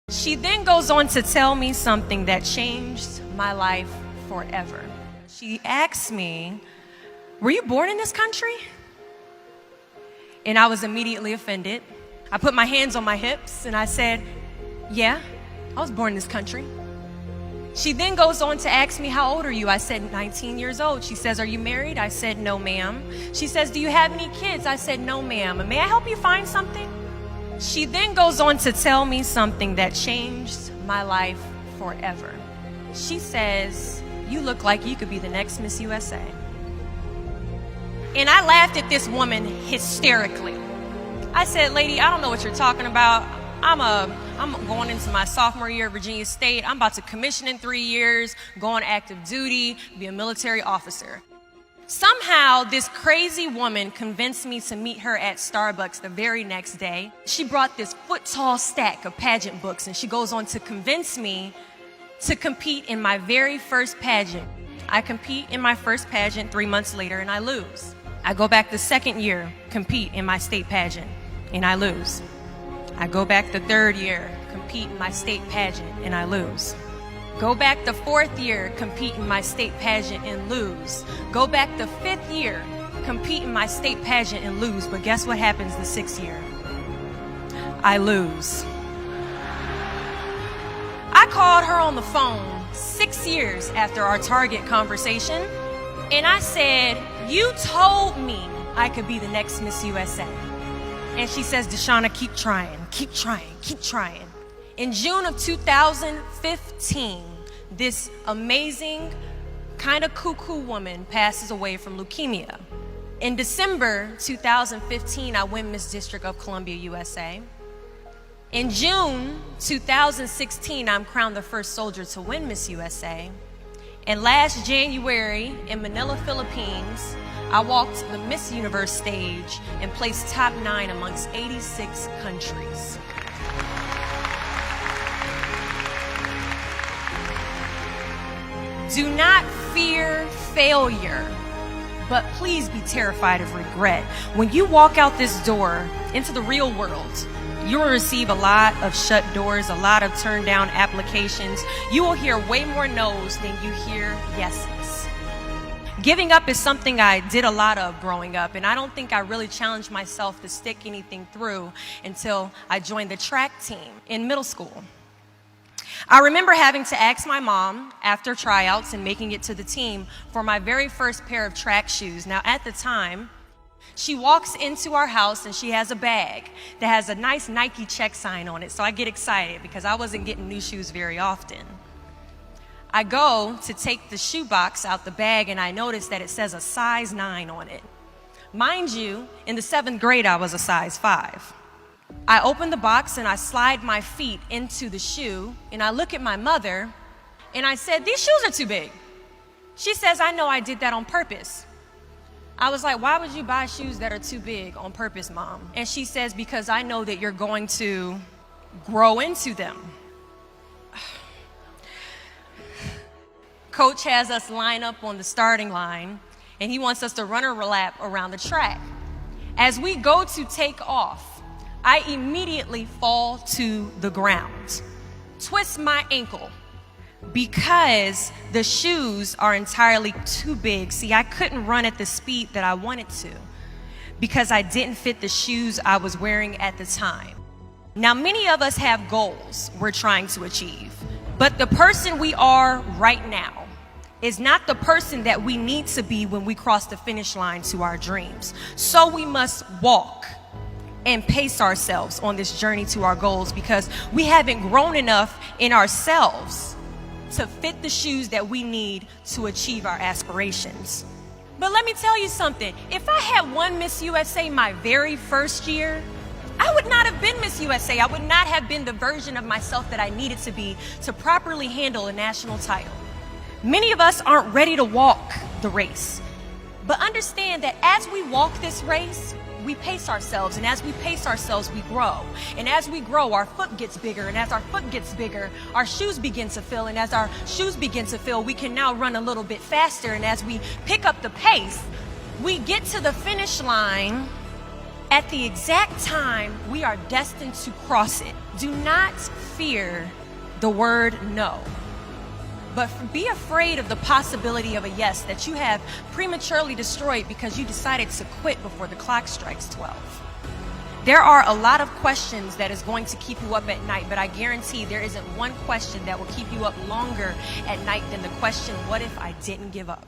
She then goes on to tell me something that changed my life forever. She asks me, "Were you born in this country?" And I was immediately offended. I put my hands on my hips and I said, "Yeah, I was born in this country." She then goes on to ask me, "How old are you?" I said, 19 years old. She says, "Are you married?" I said, "No, ma'am." She says, "Do you have any kids?" I said, "No, ma'am." "May I help you find something?" She then goes on to tell me something that changed my life forever. She says, "You look like you could be the next Miss USA." And I laughed at this woman hysterically. I said, "Lady, I don't know what you're talking about. I'm going into my sophomore year at Virginia State. I'm about to commission in 3 years, go on active duty, be a military officer." Somehow, this crazy woman convinced me to meet her at Starbucks the very next day. She brought this foot-tall stack of pageant books, and she goes on to convince me to compete in my very first pageant. I compete in my first pageant 3 months later, and I lose. I go back the second year, compete in my state pageant, and I lose. I go back the third year, compete in my state pageant, and I lose. Go back the fourth year, compete in my state pageant and lose. Go back the fifth year, compete in my state pageant and lose. But guess what happens the sixth year? I lose. I called her on the phone 6 years after our Target conversation, and I said, "You told me I could be the next Miss USA." And she says, "Deshauna, keep trying, keep trying, keep trying." In June of 2015, this amazing, kind of cuckoo woman passes away from leukemia. In December 2015, I win Miss District of Columbia, USA. In June 2016, I'm crowned the first soldier to win Miss USA. And last January in Manila, Philippines, I walked the Miss Universe stage and placed top 9 amongst 86 countries. Do not fear failure, but please be terrified of regret. When you walk out this door into the real world, you will receive a lot of shut doors, a lot of turned down applications. You will hear way more no's than you hear yeses. Giving up is something I did a lot of growing up, and I don't think I really challenged myself to stick anything through until I joined the track team in middle school. I remember having to ask my mom after tryouts and making it to the team for my very first pair of track shoes. Now, at the time, she walks into our house and she has a bag that has a nice Nike check sign on it. So I get excited because I wasn't getting new shoes very often. I go to take the shoe box out the bag and I notice that it says a size 9 on it. Mind you, in the 7th grade, I was a size 5. I open the box and I slide my feet into the shoe and I look at my mother and I said, "These shoes are too big." She says, "I know, I did that on purpose." I was like, "Why would you buy shoes that are too big on purpose, Mom?" And she says, "Because I know that you're going to grow into them." Coach has us line up on the starting line and he wants us to run a lap around the track. As we go to take off, I immediately fall to the ground, twist my ankle because the shoes are entirely too big. See, I couldn't run at the speed that I wanted to because I didn't fit the shoes I was wearing at the time. Now, many of us have goals we're trying to achieve, but the person we are right now is not the person that we need to be when we cross the finish line to our dreams. So we must walk and pace ourselves on this journey to our goals because we haven't grown enough in ourselves to fit the shoes that we need to achieve our aspirations. But let me tell you something. If I had won Miss USA my very first year, I would not have been Miss USA. I would not have been the version of myself that I needed to be to properly handle a national title. Many of us aren't ready to walk the race. But understand that as we walk this race, we pace ourselves, and as we pace ourselves, we grow. And as we grow, our foot gets bigger, and as our foot gets bigger, our shoes begin to fill, and as our shoes begin to fill, we can now run a little bit faster, and as we pick up the pace, we get to the finish line at the exact time we are destined to cross it. Do not fear the word no, but be afraid of the possibility of a yes that you have prematurely destroyed because you decided to quit before the clock strikes 12. There are a lot of questions that is going to keep you up at night, but I guarantee there isn't one question that will keep you up longer at night than the question, what if I didn't give up?